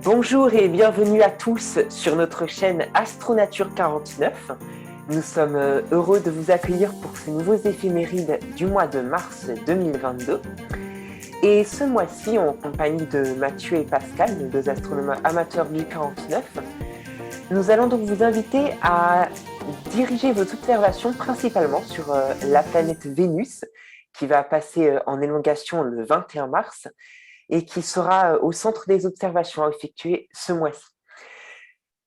Bonjour et bienvenue à tous sur notre chaîne Astronature 49. Nous sommes heureux de vous accueillir pour ces nouveaux éphémérides du mois de mars 2022. Et ce mois-ci, en compagnie de Mathieu et Pascal, nos deux astronomes amateurs du 49, nous allons donc vous inviter à diriger vos observations principalement sur la planète Vénus, qui va passer en élongation le 21 mars, et qui sera au centre des observations à effectuer ce mois-ci.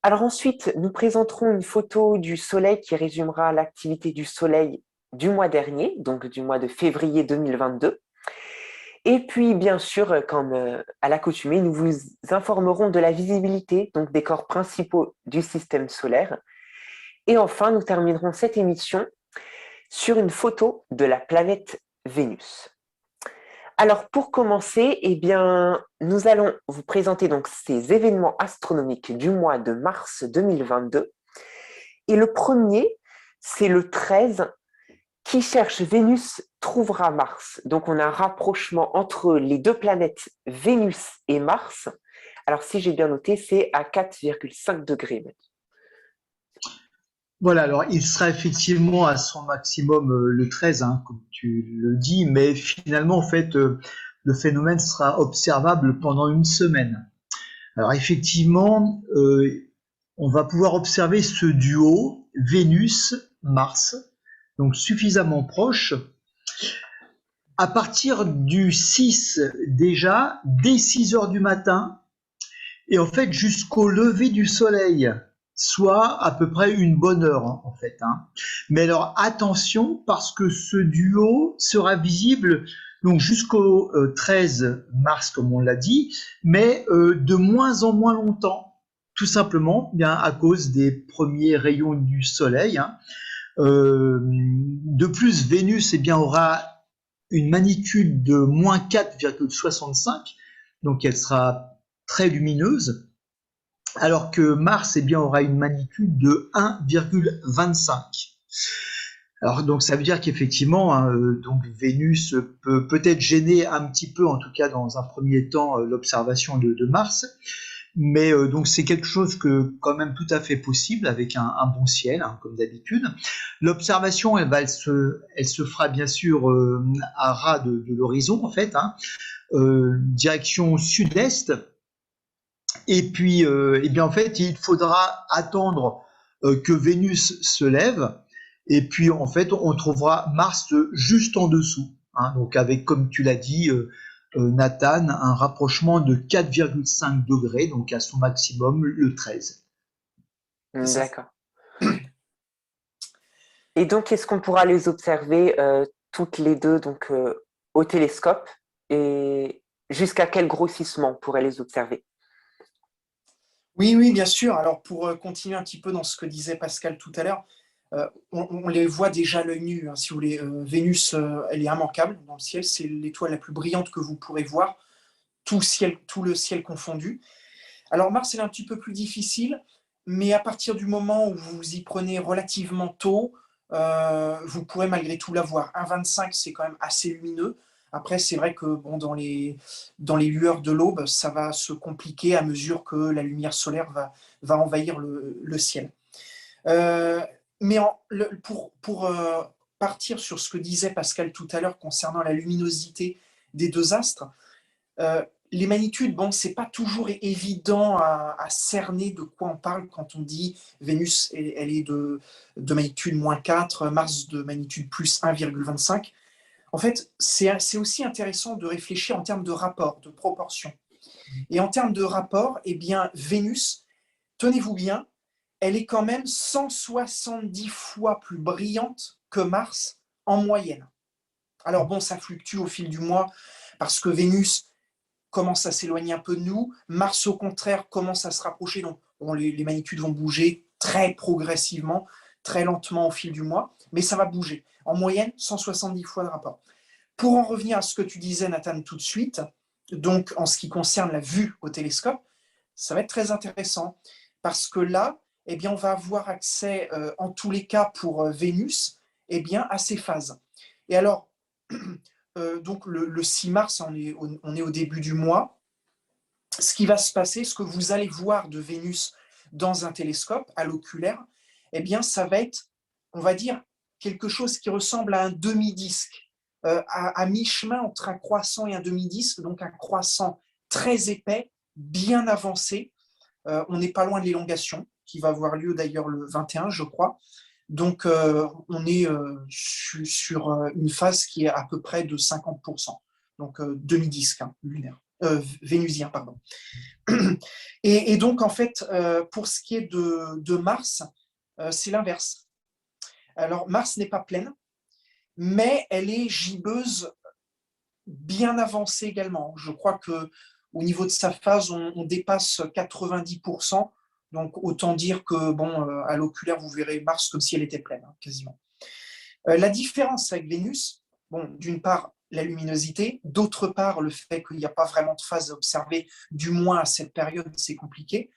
Alors ensuite, nous présenterons une photo du Soleil qui résumera l'activité du Soleil du mois dernier, donc du mois de février 2022. Et puis, bien sûr, comme à l'accoutumée, nous vous informerons de la visibilité donc des corps principaux du système solaire. Et enfin, nous terminerons cette émission sur une photo de la planète Vénus. Alors, pour commencer, nous allons vous présenter donc ces événements astronomiques du mois de mars 2022. Et le premier, c'est le 13. Qui cherche Vénus trouvera Mars. Donc, on a un rapprochement entre les deux planètes Vénus et Mars. Alors, si j'ai bien noté, c'est à 4,5 degrés. Voilà, alors il sera effectivement à son maximum le 13, hein, comme tu le dis, mais finalement, en fait, le phénomène sera observable pendant une semaine. Alors effectivement, on va pouvoir observer ce duo Vénus-Mars, donc suffisamment proche. À partir du 6 déjà, dès 6 heures du matin, et en fait jusqu'au lever du soleil, soit à peu près une bonne heure en fait. Mais alors attention parce que ce duo sera visible donc jusqu'au 13 mars comme on l'a dit, mais de moins en moins longtemps, tout simplement bien à cause des premiers rayons du soleil. De plus, Vénus aura une magnitude de moins 4,65, donc elle sera très lumineuse, alors que Mars aura une magnitude de 1,25. Alors donc ça veut dire qu'effectivement, donc Vénus peut peut-être gêner un petit peu, en tout cas dans un premier temps, l'observation de Mars, mais donc c'est quelque chose que quand même tout à fait possible avec un bon ciel, comme d'habitude. L'observation, elle se fera bien sûr à ras de l'horizon en fait, direction sud-est. Et puis, en fait, il faudra attendre que Vénus se lève. Et puis, en fait, on trouvera Mars juste en dessous. Donc, avec, comme tu l'as dit, Nathan, un rapprochement de 4,5 degrés, donc à son maximum le 13. D'accord. Et donc, est-ce qu'on pourra les observer toutes les deux donc, au télescope? Et jusqu'à quel grossissement on pourrait les observer? Oui, bien sûr. Alors, pour continuer un petit peu dans ce que disait Pascal tout à l'heure, on les voit déjà à l'œil nu, si vous voulez. Vénus, elle est immanquable dans le ciel. C'est l'étoile la plus brillante que vous pourrez voir, tout le ciel confondu. Alors, Mars, elle est un petit peu plus difficile, mais à partir du moment où vous vous y prenez relativement tôt, vous pourrez malgré tout la voir. 1,25, c'est quand même assez lumineux. Après, c'est vrai que dans les lueurs de l'aube, ça va se compliquer à mesure que la lumière solaire va envahir le ciel. Mais pour partir sur ce que disait Pascal tout à l'heure concernant la luminosité des deux astres, les magnitudes, c'est pas toujours évident à cerner de quoi on parle quand on dit Vénus, elle est de magnitude moins 4, Mars de magnitude plus 1,25. En fait, c'est aussi intéressant de réfléchir en termes de rapport, de proportion. Et en termes de rapport, Vénus, tenez-vous bien, elle est quand même 170 fois plus brillante que Mars en moyenne. Alors ça fluctue au fil du mois parce que Vénus commence à s'éloigner un peu de nous, Mars au contraire commence à se rapprocher, donc les magnitudes vont bouger très progressivement, très lentement au fil du mois, mais ça va bouger. En moyenne, 170 fois de rapport. Pour en revenir à ce que tu disais, Nathan, tout de suite, donc en ce qui concerne la vue au télescope, ça va être très intéressant parce que là, on va avoir accès, en tous les cas pour Vénus, à ces phases. Et alors, donc le 6 mars, on est au début du mois, ce qui va se passer, ce que vous allez voir de Vénus dans un télescope à l'oculaire, eh bien, ça va être, on va dire, quelque chose qui ressemble à un demi-disque, à mi-chemin entre un croissant et un demi-disque, donc un croissant très épais, bien avancé. On n'est pas loin de l'élongation, qui va avoir lieu d'ailleurs le 21, je crois. Donc, on est sur une phase qui est à peu près de 50%. Donc, demi-disque lunaire. Vénusien, pardon. Et donc, en fait, pour ce qui est de Mars, c'est l'inverse. Alors, Mars n'est pas pleine, mais elle est gibbeuse bien avancée également. Je crois qu'au niveau de sa phase, on dépasse 90%. Donc, autant dire que, bon, à l'oculaire, vous verrez Mars comme si elle était pleine, quasiment. La différence avec Vénus, bon, d'une part, la luminosité, d'autre part, le fait qu'il n'y a pas vraiment de phase à observer, du moins à cette période, c'est compliqué.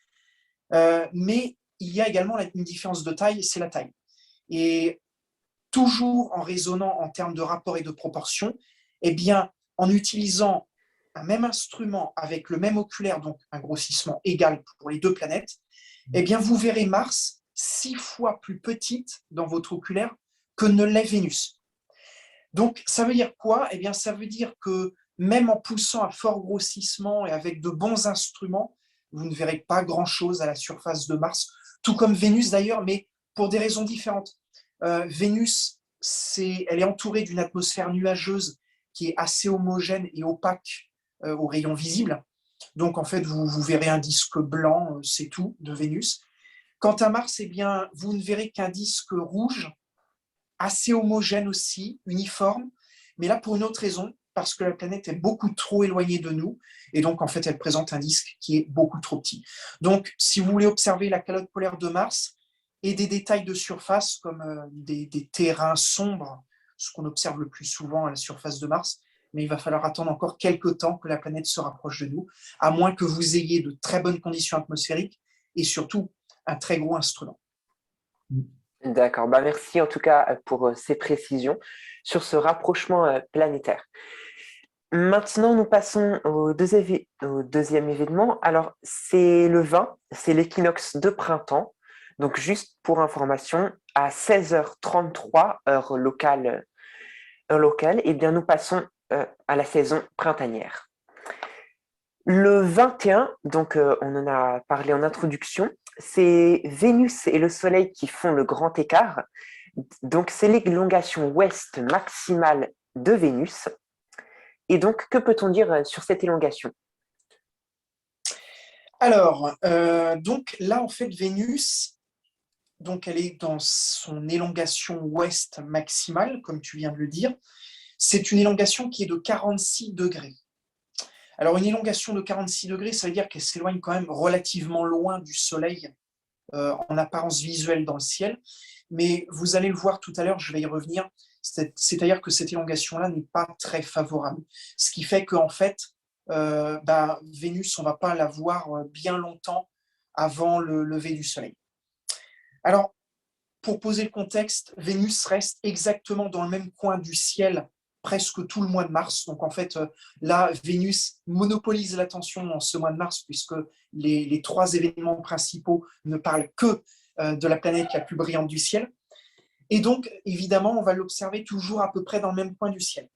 Mais il y a également une différence de taille, c'est la taille. Et toujours en raisonnant en termes de rapport et de proportion, eh bien, en utilisant un même instrument avec le même oculaire, donc un grossissement égal pour les deux planètes, eh bien, vous verrez Mars 6 fois plus petite dans votre oculaire que ne l'est Vénus. Donc, ça veut dire quoi? Eh bien, ça veut dire que même en poussant à fort grossissement et avec de bons instruments, vous ne verrez pas grand-chose à la surface de Mars, tout comme Vénus d'ailleurs, mais pour des raisons différentes. Vénus, elle est entourée d'une atmosphère nuageuse qui est assez homogène et opaque aux rayons visibles. Donc, en fait, vous verrez un disque blanc, c'est tout, de Vénus. Quant à Mars, eh bien, vous ne verrez qu'un disque rouge, assez homogène aussi, uniforme, mais là pour une autre raison, parce que la planète est beaucoup trop éloignée de nous, et donc en fait elle présente un disque qui est beaucoup trop petit. Donc si vous voulez observer la calotte polaire de Mars et des détails de surface comme des terrains sombres, ce qu'on observe le plus souvent à la surface de Mars, mais il va falloir attendre encore quelques temps que la planète se rapproche de nous, à moins que vous ayez de très bonnes conditions atmosphériques et surtout un très gros instrument. D'accord, bah merci en tout cas pour ces précisions sur ce rapprochement planétaire. Maintenant, nous passons au deuxième événement. Alors, c'est le 20, c'est l'équinoxe de printemps. Donc, juste pour information, à 16h33, heure locale, eh bien, nous passons à la saison printanière. Le 21, donc on en a parlé en introduction, c'est Vénus et le Soleil qui font le grand écart. Donc, c'est l'élongation ouest maximale de Vénus. Et donc, que peut-on dire sur cette élongation? Alors, donc là, en fait, Vénus, donc elle est dans son élongation ouest maximale, comme tu viens de le dire. C'est une élongation qui est de 46 degrés. Alors, une élongation de 46 degrés, ça veut dire qu'elle s'éloigne quand même relativement loin du Soleil en apparence visuelle dans le ciel. Mais vous allez le voir tout à l'heure, je vais y revenir, c'est-à-dire que cette élongation-là n'est pas très favorable. Ce qui fait qu'en fait, Vénus, on ne va pas la voir bien longtemps avant le lever du Soleil. Alors, pour poser le contexte, Vénus reste exactement dans le même coin du ciel presque tout le mois de mars. Donc en fait, là, Vénus monopolise l'attention en ce mois de mars puisque les trois événements principaux ne parlent que de la planète la plus brillante du ciel. Et donc, évidemment, on va l'observer toujours à peu près dans le même coin du ciel.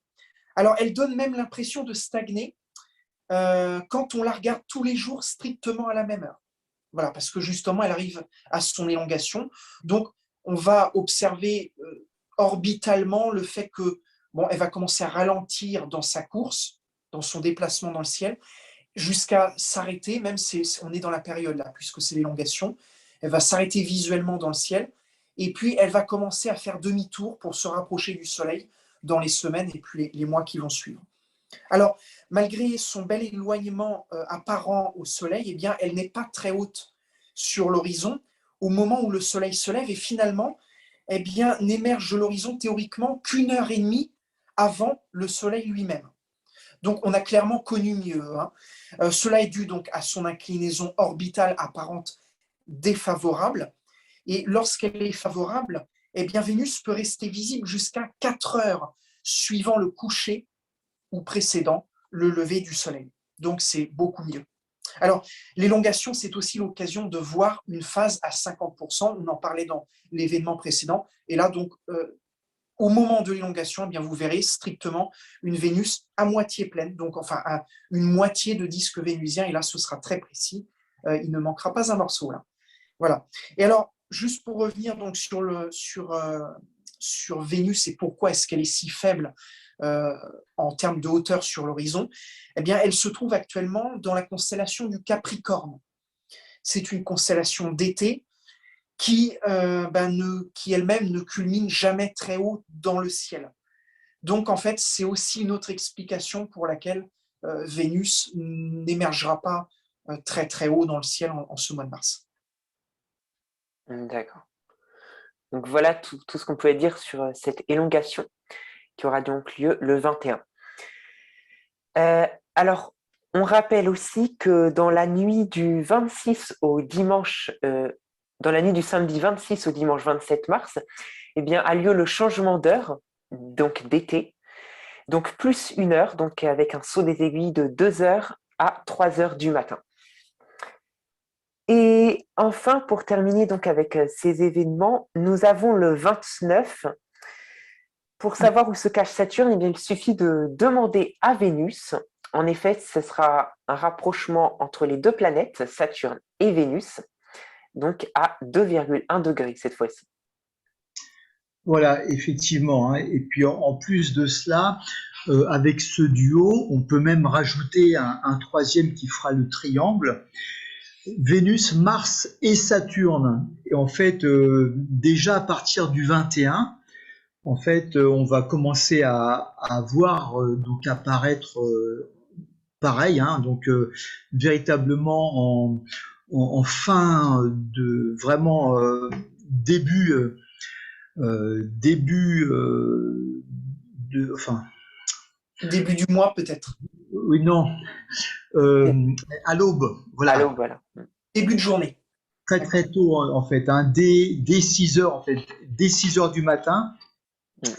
Alors, elle donne même l'impression de stagner quand on la regarde tous les jours strictement à la même heure. Voilà, parce que justement, elle arrive à son élongation. Donc, on va observer orbitalement le fait que elle va commencer à ralentir dans sa course, dans son déplacement dans le ciel, jusqu'à s'arrêter, même si on est dans la période là, puisque c'est l'élongation, elle va s'arrêter visuellement dans le ciel, et puis elle va commencer à faire demi-tour pour se rapprocher du Soleil dans les semaines et puis les mois qui vont suivre. Alors, malgré son bel éloignement apparent au Soleil, eh bien, elle n'est pas très haute sur l'horizon au moment où le Soleil se lève, et finalement, eh bien, n'émerge de l'horizon théoriquement qu'1 heure et demie avant le Soleil lui-même. Donc, on a clairement connu mieux. Cela est dû donc à son inclinaison orbitale apparente défavorable. Et lorsqu'elle est favorable, eh bien, Vénus peut rester visible jusqu'à 4 heures suivant le coucher ou précédant le lever du Soleil. Donc, c'est beaucoup mieux. Alors, l'élongation, c'est aussi l'occasion de voir une phase à 50%. On en parlait dans l'événement précédent. Et là, donc, au moment de l'élongation, eh bien, vous verrez strictement une Vénus à moitié pleine, donc enfin une moitié de disque vénusien. Et là, ce sera très précis. Il ne manquera pas un morceau là. Voilà. Et alors, juste pour revenir donc sur Vénus et pourquoi est-ce qu'elle est si faible en termes de hauteur sur l'horizon, eh bien, elle se trouve actuellement dans la constellation du Capricorne. C'est une constellation d'été qui elle-même ne culmine jamais très haut dans le ciel. Donc, en fait, c'est aussi une autre explication pour laquelle Vénus n'émergera pas très très haut dans le ciel en ce mois de mars. D'accord. Donc voilà tout ce qu'on pouvait dire sur cette élongation qui aura donc lieu le 21. Alors, on rappelle aussi que dans la nuit du 26 au dimanche, dans la nuit du samedi 26 au dimanche 27 mars, eh bien, a lieu le changement d'heure, donc d'été, donc plus 1 heure, donc avec un saut des aiguilles de 2 heures à 3 heures du matin. Et enfin, pour terminer donc avec ces événements, nous avons le 29. Pour savoir où se cache Saturne, eh bien, il suffit de demander à Vénus. En effet, ce sera un rapprochement entre les deux planètes, Saturne et Vénus, donc à 2,1 degrés cette fois-ci. Voilà, effectivement, hein. Et puis en plus de cela, avec ce duo, on peut même rajouter un troisième qui fera le triangle. Vénus, Mars et Saturne. Et en fait, déjà à partir du 21, en fait, on va commencer à voir donc apparaître pareil, hein, donc véritablement en fin de vraiment début enfin Début du mois peut-être. oui non à l'aube, voilà. À l'aube, voilà. Début de journée. Très très tôt en fait, hein, dès 6 heures en fait, dès 6 heures du matin.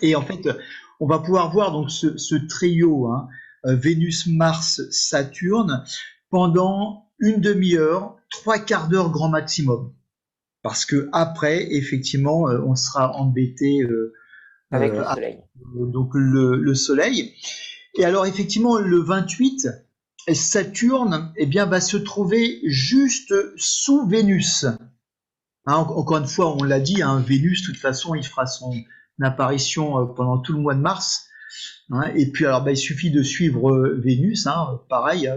Et en fait, on va pouvoir voir donc ce trio, hein, Vénus, Mars, Saturne, pendant une demi-heure, 3/4 d'heure grand maximum. Parce que après, effectivement, on sera embêté avec le soleil. Donc le soleil. Et alors effectivement, le 28, Saturne, eh bien, va se trouver juste sous Vénus. Hein, encore une fois, on l'a dit, hein, Vénus, de toute façon, il fera son apparition pendant tout le mois de mars. Hein, et puis, alors, il suffit de suivre Vénus, hein, pareil,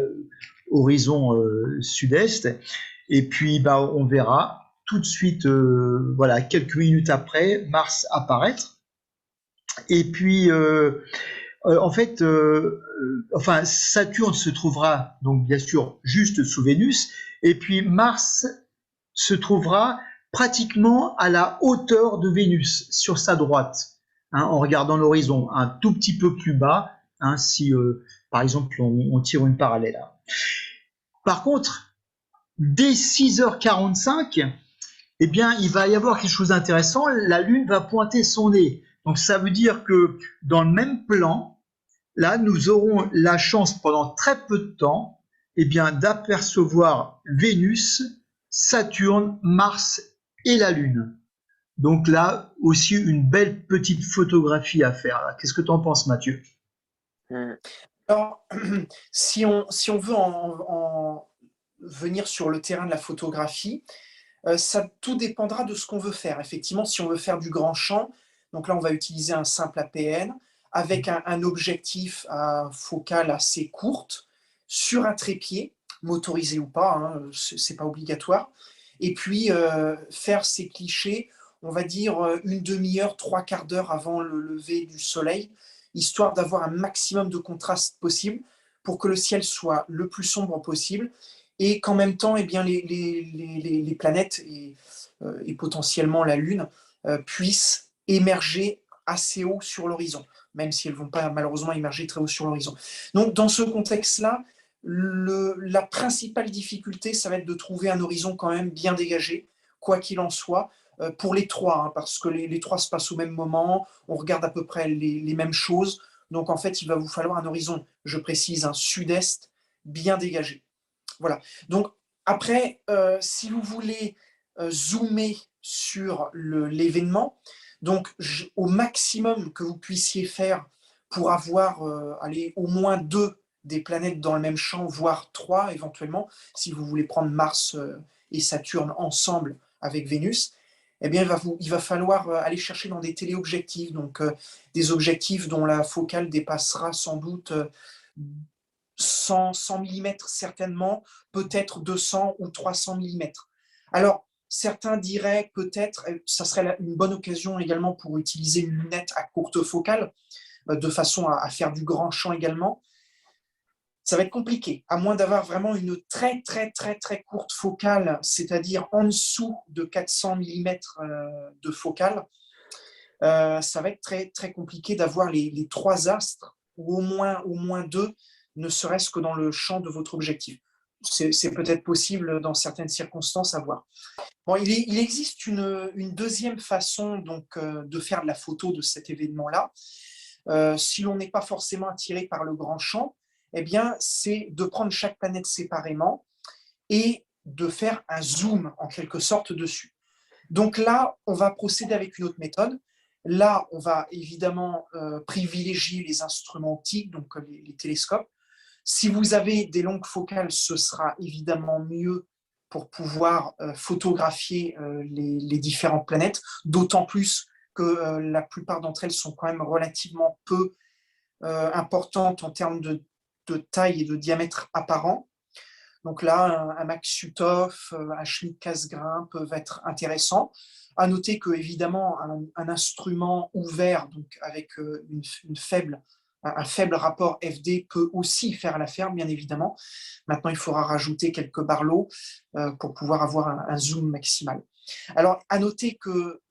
horizon sud-est. Et puis, on verra tout de suite, voilà, quelques minutes après, Mars apparaître. Et puis, en fait, enfin, Saturne se trouvera donc bien sûr juste sous Vénus, et puis Mars se trouvera pratiquement à la hauteur de Vénus, sur sa droite, hein, en regardant l'horizon, un tout petit peu plus bas, hein, si par exemple on tire une parallèle. Par contre, dès 6h45, eh bien, il va y avoir quelque chose d'intéressant, la Lune va pointer son nez. Donc ça veut dire que dans le même plan, là, nous aurons la chance pendant très peu de temps, eh bien, d'apercevoir Vénus, Saturne, Mars et la Lune. Donc là, aussi une belle petite photographie à faire. Qu'est-ce que tu en penses, Mathieu? Alors, si on veut en venir sur le terrain de la photographie, ça tout dépendra de ce qu'on veut faire. Effectivement, si on veut faire du grand champ, donc là, on va utiliser un simple APN avec un objectif à focale assez courte sur un trépied, motorisé ou pas, hein, c'est pas obligatoire. Et puis, faire ces clichés, on va dire une demi-heure, 3/4 d'heure avant le lever du soleil, histoire d'avoir un maximum de contraste possible pour que le ciel soit le plus sombre possible et qu'en même temps, eh bien, les planètes et potentiellement la Lune puissent émerger assez haut sur l'horizon, même si elles ne vont pas malheureusement émerger très haut sur l'horizon. Donc, dans ce contexte-là, la principale difficulté, ça va être de trouver un horizon quand même bien dégagé, quoi qu'il en soit, pour les trois, hein, parce que les trois se passent au même moment, on regarde à peu près les mêmes choses, donc en fait, il va vous falloir un horizon, je précise, un sud-est bien dégagé. Voilà. Donc, après, si vous voulez zoomer sur l'événement, donc au maximum que vous puissiez faire pour avoir allez, au moins 2 des planètes dans le même champ, voire 3 éventuellement, si vous voulez prendre Mars et Saturne ensemble avec Vénus, eh bien, il va falloir aller chercher dans des téléobjectifs, donc des objectifs dont la focale dépassera sans doute 100 mm certainement, peut-être 200 ou 300 mm. Alors, certains diraient peut-être, ça serait une bonne occasion également pour utiliser une lunette à courte focale, de façon à faire du grand champ également. Ça va être compliqué, à moins d'avoir vraiment une très très très très courte focale, c'est-à-dire en dessous de 400 mm de focale. Ça va être très très compliqué d'avoir les 3 astres, ou au moins 2, ne serait-ce que dans le champ de votre objectif. C'est peut-être possible dans certaines circonstances à voir. Bon, il existe une deuxième façon donc, de faire de la photo de cet événement-là. Si l'on n'est pas forcément attiré par le grand champ, eh bien, c'est de prendre chaque planète séparément et de faire un zoom en quelque sorte dessus. Donc là, on va procéder avec une autre méthode. Là, on va évidemment privilégier les instruments optiques, donc les télescopes. Si vous avez des longues focales, ce sera évidemment mieux pour pouvoir photographier les différentes planètes, d'autant plus que la plupart d'entre elles sont quand même relativement peu importantes en termes de taille et de diamètre apparent. Donc là, un Max Suthoff, un Schmidt-Cassegrain peuvent être intéressants. À noter que, évidemment, un instrument ouvert, donc avec un faible rapport FD, peut aussi faire l'affaire, bien évidemment. Maintenant, il faudra rajouter quelques barlots pour pouvoir avoir un zoom maximal. Alors, à noter que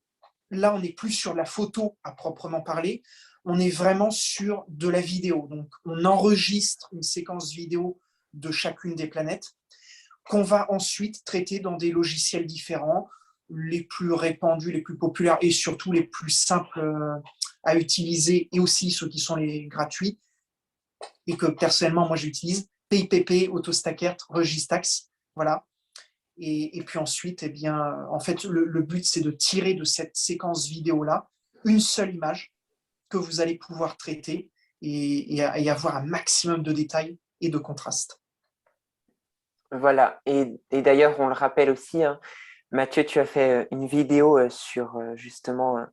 là, on n'est plus sur la photo à proprement parler, on est vraiment sur de la vidéo. Donc, on enregistre une séquence vidéo de chacune des planètes qu'on va ensuite traiter dans des logiciels différents, les plus répandus, les plus populaires et surtout les plus simples à utiliser, et aussi ceux qui sont les gratuits et que personnellement moi j'utilise, PIPP, AutoStackert, Registax, voilà. Et puis ensuite, eh bien, en fait, le but c'est de tirer de cette séquence vidéo là une seule image que vous allez pouvoir traiter et avoir un maximum de détails et de contraste. Voilà, et d'ailleurs, on le rappelle aussi, hein, Mathieu, tu as fait une vidéo sur justement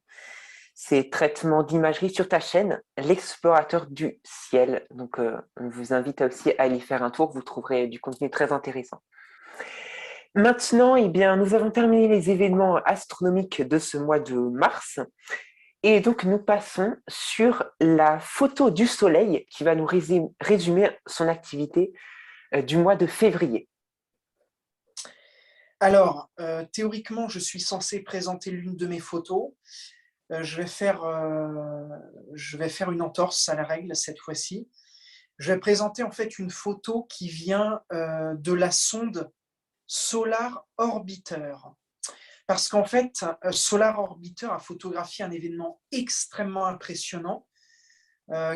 ces traitements d'imagerie sur ta chaîne, l'explorateur du ciel. Donc, on vous invite aussi à y faire un tour, vous trouverez du contenu très intéressant. Maintenant, eh bien, nous avons terminé les événements astronomiques de ce mois de mars. Et donc, nous passons sur la photo du Soleil qui va nous résumer son activité du mois de février. Alors, théoriquement, je suis censé présenter l'une de mes photos. Je vais faire une entorse à la règle cette fois-ci. Je vais présenter en fait une photo qui vient de la sonde Solar Orbiter. Parce qu'en fait, Solar Orbiter a photographié un événement extrêmement impressionnant,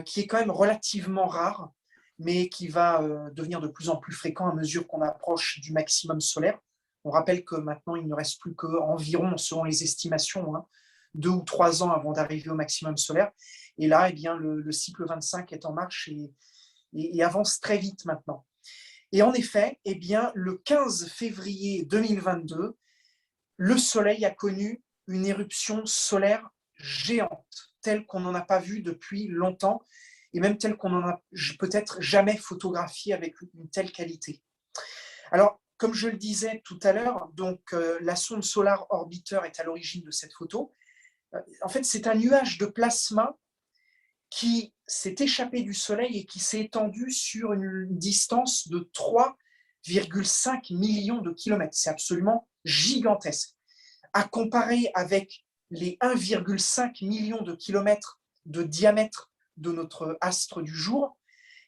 qui est quand même relativement rare, mais qui va devenir de plus en plus fréquent à mesure qu'on approche du maximum solaire. On rappelle que maintenant, il ne reste plus qu'environ, selon les estimations, 2 ou 3 ans avant d'arriver au maximum solaire. Et là, eh bien, le cycle 25 est en marche et avance très vite maintenant. Et en effet, eh bien, le 15 février 2022, le Soleil a connu une éruption solaire géante, telle qu'on n'en a pas vu depuis longtemps, et même telle qu'on n'en a peut-être jamais photographiée avec une telle qualité. Alors, comme je le disais tout à l'heure, donc la sonde Solar Orbiter est à l'origine de cette photo. En fait, c'est un nuage de plasma qui s'est échappé du Soleil et qui s'est étendu sur une distance de 3,5 millions de kilomètres. C'est absolument gigantesque. À comparer avec les 1,5 million de kilomètres de diamètre de notre astre du jour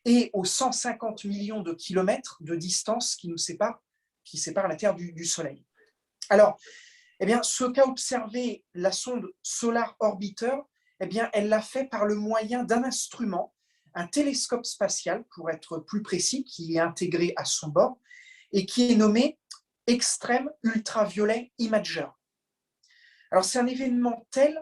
et aux 150 millions de kilomètres de distance qui sépare la Terre du Soleil. Alors, eh bien, ce qu'a observé la sonde Solar Orbiter, eh bien, elle l'a fait par le moyen d'un instrument, un télescope spatial, pour être plus précis, qui est intégré à son bord. et qui est nommé Extreme Ultraviolet Imager. Alors, c'est un événement tel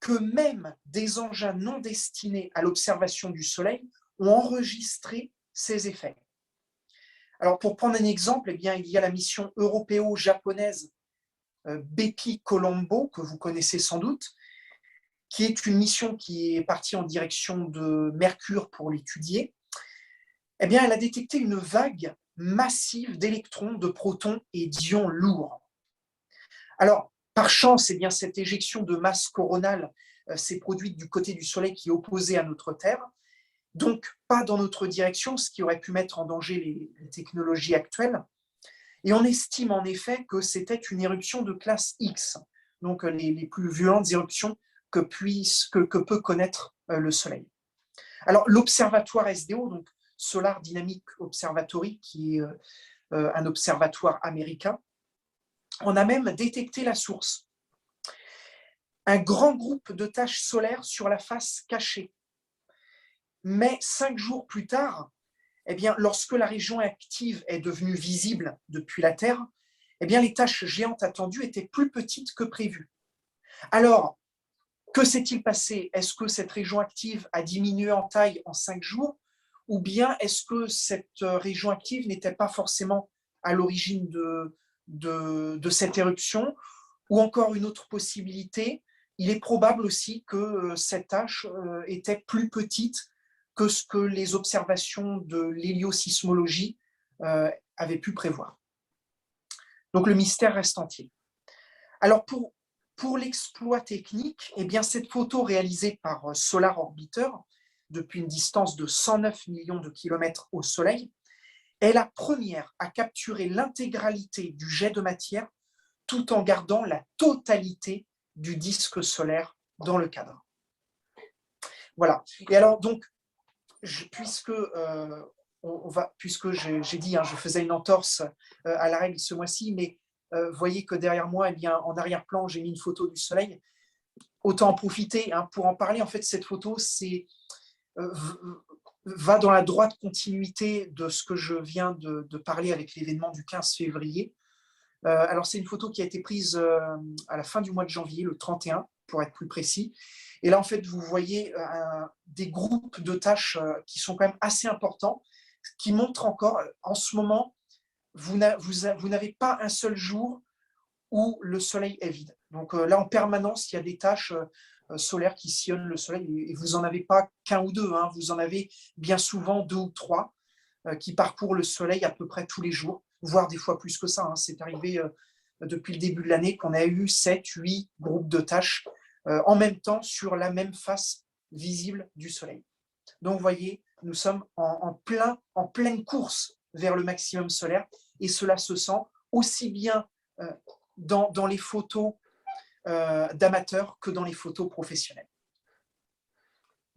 que même des engins non destinés à l'observation du Soleil ont enregistré ces effets. Alors, pour prendre un exemple, eh bien, il y a la mission européo-japonaise Bepi Colombo, que vous connaissez sans doute, qui est une mission qui est partie en direction de Mercure pour l'étudier. Eh bien, elle a détecté une vague massive d'électrons, de protons et d'ions lourds. Alors, par chance, eh bien, cette éjection de masse coronale s'est produite du côté du Soleil qui est opposé à notre Terre, donc pas dans notre direction, ce qui aurait pu mettre en danger les technologies actuelles. Et on estime en effet que c'était une éruption de classe X, donc les plus violentes éruptions que peut connaître le Soleil. Alors, l'observatoire SDO, donc Solar Dynamic Observatory, qui est un observatoire américain, on a même détecté la source. Un grand groupe de taches solaires sur la face cachée. Mais 5 jours plus tard, eh bien, lorsque la région active est devenue visible depuis la Terre, eh bien, les taches géantes attendues étaient plus petites que prévu. Alors, que s'est-il passé? Est-ce que cette région active a diminué en taille en 5 jours? Ou bien est-ce que cette région active n'était pas forcément à l'origine de cette éruption? Ou encore une autre possibilité, il est probable aussi que cette tache était plus petite que ce que les observations de l'héliosismologie avaient pu prévoir. Donc le mystère reste entier. Alors pour l'exploit technique, eh bien cette photo réalisée par Solar Orbiter depuis une distance de 109 millions de kilomètres au Soleil est la première à capturer l'intégralité du jet de matière tout en gardant la totalité du disque solaire dans le cadre. Voilà. Et alors donc, puisque j'ai dit, je faisais une entorse à la règle ce mois-ci, mais voyez que derrière moi, eh bien, en arrière-plan, j'ai mis une photo du Soleil. Autant en profiter pour en parler. En fait, cette photo va dans la droite continuité de ce que je viens de parler avec l'événement du 15 février. Alors, c'est une photo qui a été prise à la fin du mois de janvier, le 31, pour être plus précis. Et là, en fait, vous voyez des groupes de taches qui sont quand même assez importants, qui montrent encore, en ce moment, vous n'avez pas un seul jour où le Soleil est vide. Donc là, en permanence, il y a des taches solaires qui sillonnent le Soleil, et vous n'en avez pas qu'un ou deux, vous en avez bien souvent 2 ou 3 qui parcourent le Soleil à peu près tous les jours, voire des fois plus que ça. C'est arrivé depuis le début de l'année qu'on a eu 7, 8 groupes de taches en même temps sur la même face visible du Soleil. Donc, vous voyez, nous sommes en pleine course vers le maximum solaire, et cela se sent aussi bien dans les photos d'amateurs que dans les photos professionnelles.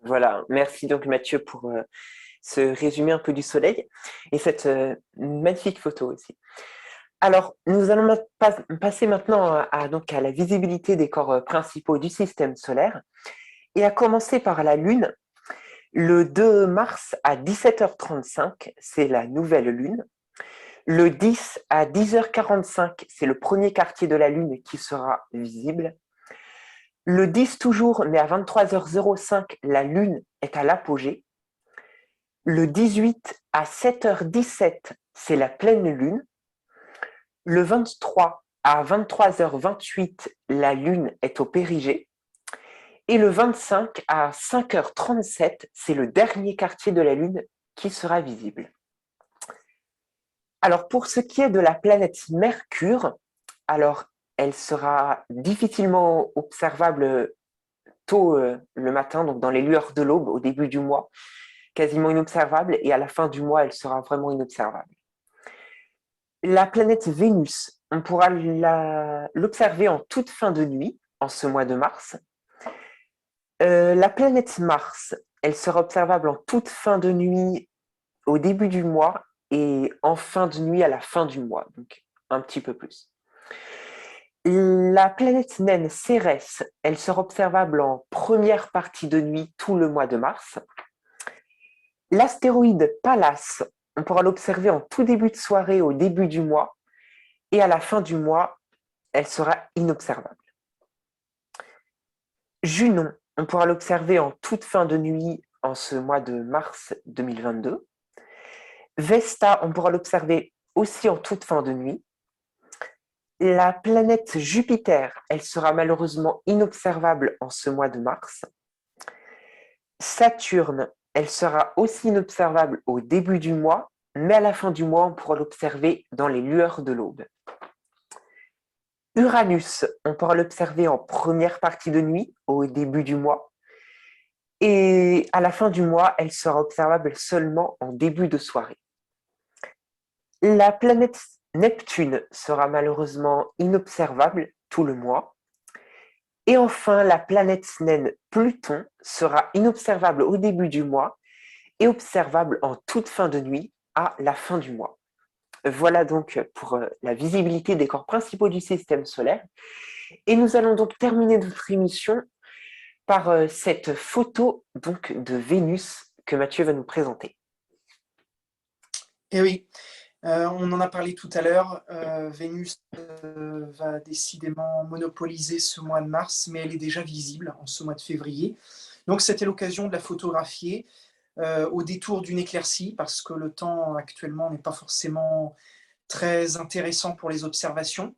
Voilà, merci donc Mathieu pour ce résumé un peu du Soleil et cette magnifique photo aussi. Alors, nous allons passer maintenant donc à la visibilité des corps principaux du système solaire, et à commencer par la Lune. Le 2 mars à 17h35, c'est la nouvelle Lune. Le 10 à 10h45, c'est le premier quartier de la Lune qui sera visible. Le 10 toujours, mais à 23h05, la Lune est à l'apogée. Le 18 à 7h17, c'est la pleine Lune. Le 23 à 23h28, la Lune est au périgée. Et le 25 à 5h37, c'est le dernier quartier de la Lune qui sera visible. Alors, pour ce qui est de la planète Mercure, alors elle sera difficilement observable tôt le matin, donc dans les lueurs de l'aube, au début du mois, quasiment inobservable, et à la fin du mois, elle sera vraiment inobservable. La planète Vénus, on pourra l'observer en toute fin de nuit, en ce mois de mars. La planète Mars, elle sera observable en toute fin de nuit, au début du mois, et en fin de nuit à la fin du mois, donc un petit peu plus. La planète naine Cérès, elle sera observable en première partie de nuit tout le mois de mars. L'astéroïde Pallas, on pourra l'observer en tout début de soirée au début du mois, et à la fin du mois, elle sera inobservable. Junon, on pourra l'observer en toute fin de nuit en ce mois de mars 2022. Vesta, on pourra l'observer aussi en toute fin de nuit. La planète Jupiter, elle sera malheureusement inobservable en ce mois de mars. Saturne, elle sera aussi inobservable au début du mois, mais à la fin du mois, on pourra l'observer dans les lueurs de l'aube. Uranus, on pourra l'observer en première partie de nuit, au début du mois. Et à la fin du mois, elle sera observable seulement en début de soirée. La planète Neptune sera malheureusement inobservable tout le mois. Et enfin, la planète naine Pluton sera inobservable au début du mois et observable en toute fin de nuit à la fin du mois. Voilà donc pour la visibilité des corps principaux du système solaire. Et nous allons donc terminer notre émission par cette photo donc de Vénus que Mathieu va nous présenter. Et oui, on en a parlé tout à l'heure. Vénus va décidément monopoliser ce mois de mars, mais elle est déjà visible en ce mois de février. Donc c'était l'occasion de la photographier au détour d'une éclaircie, parce que le temps actuellement n'est pas forcément très intéressant pour les observations.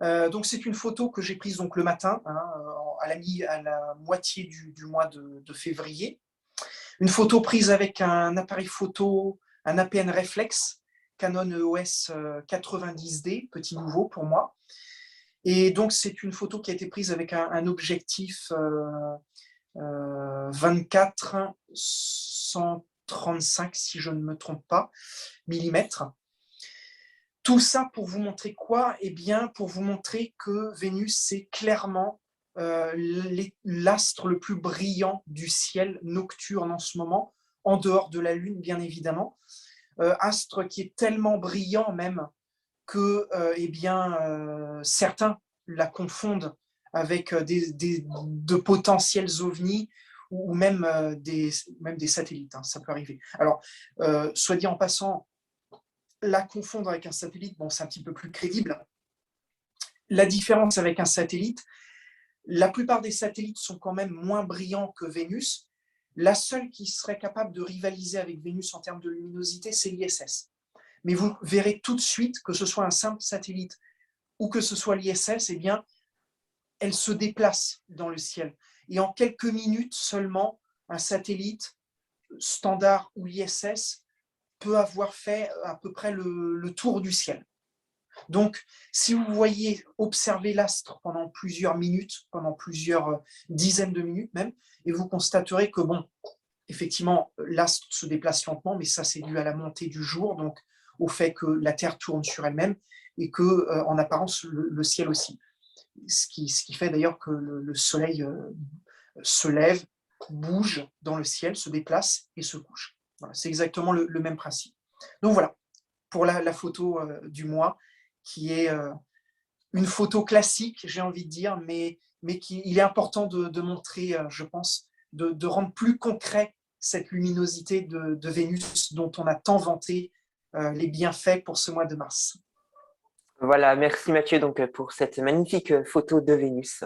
Donc c'est une photo que j'ai prise donc le matin, à la moitié du mois de février. Une photo prise avec un appareil photo, un APN Reflex, Canon EOS 90D, petit nouveau pour moi. Et donc c'est une photo qui a été prise avec un objectif 24-135, si je ne me trompe pas, millimètres. Tout ça pour vous montrer quoi? Eh bien, pour vous montrer que Vénus, c'est clairement l'astre le plus brillant du ciel nocturne en ce moment, en dehors de la Lune, bien évidemment. Astre qui est tellement brillant même que certains la confondent avec de potentiels ovnis ou même des satellites, ça peut arriver. Alors, soit dit en passant, la confondre avec un satellite, bon, c'est un petit peu plus crédible. La différence avec un satellite, la plupart des satellites sont quand même moins brillants que Vénus. La seule qui serait capable de rivaliser avec Vénus en termes de luminosité, c'est l'ISS. Mais vous verrez tout de suite, que ce soit un simple satellite ou que ce soit l'ISS, eh bien, elle se déplace dans le ciel. Et en quelques minutes seulement, un satellite standard ou l'ISS peut avoir fait à peu près le tour du ciel. Donc, si vous voyez observer l'astre pendant plusieurs minutes, pendant plusieurs dizaines de minutes même, et vous constaterez que, bon, effectivement, l'astre se déplace lentement, mais ça, c'est dû à la montée du jour, donc au fait que la Terre tourne sur elle-même et que, en apparence, le ciel aussi. Ce qui fait d'ailleurs que le Soleil se lève, bouge dans le ciel, se déplace et se couche. Voilà, c'est exactement le même principe. Donc voilà, pour la photo du mois, qui est une photo classique, j'ai envie de dire, mais il est important de montrer, je pense, de rendre plus concret cette luminosité de Vénus dont on a tant vanté les bienfaits pour ce mois de mars. Voilà, merci Mathieu donc, pour cette magnifique photo de Vénus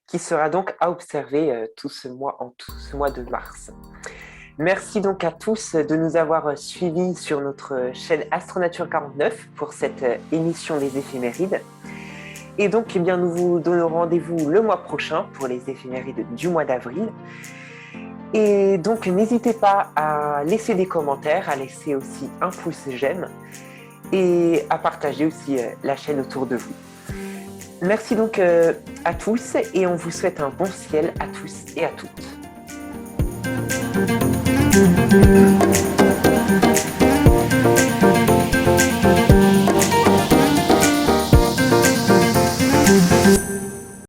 qui sera donc à observer tout ce mois de mars. Merci donc à tous de nous avoir suivis sur notre chaîne Astronature 49 pour cette émission des éphémérides. Et donc, eh bien, nous vous donnons rendez-vous le mois prochain pour les éphémérides du mois d'avril. Et donc, n'hésitez pas à laisser des commentaires, à laisser aussi un pouce j'aime et à partager aussi la chaîne autour de vous. Merci donc à tous et on vous souhaite un bon ciel à tous et à toutes.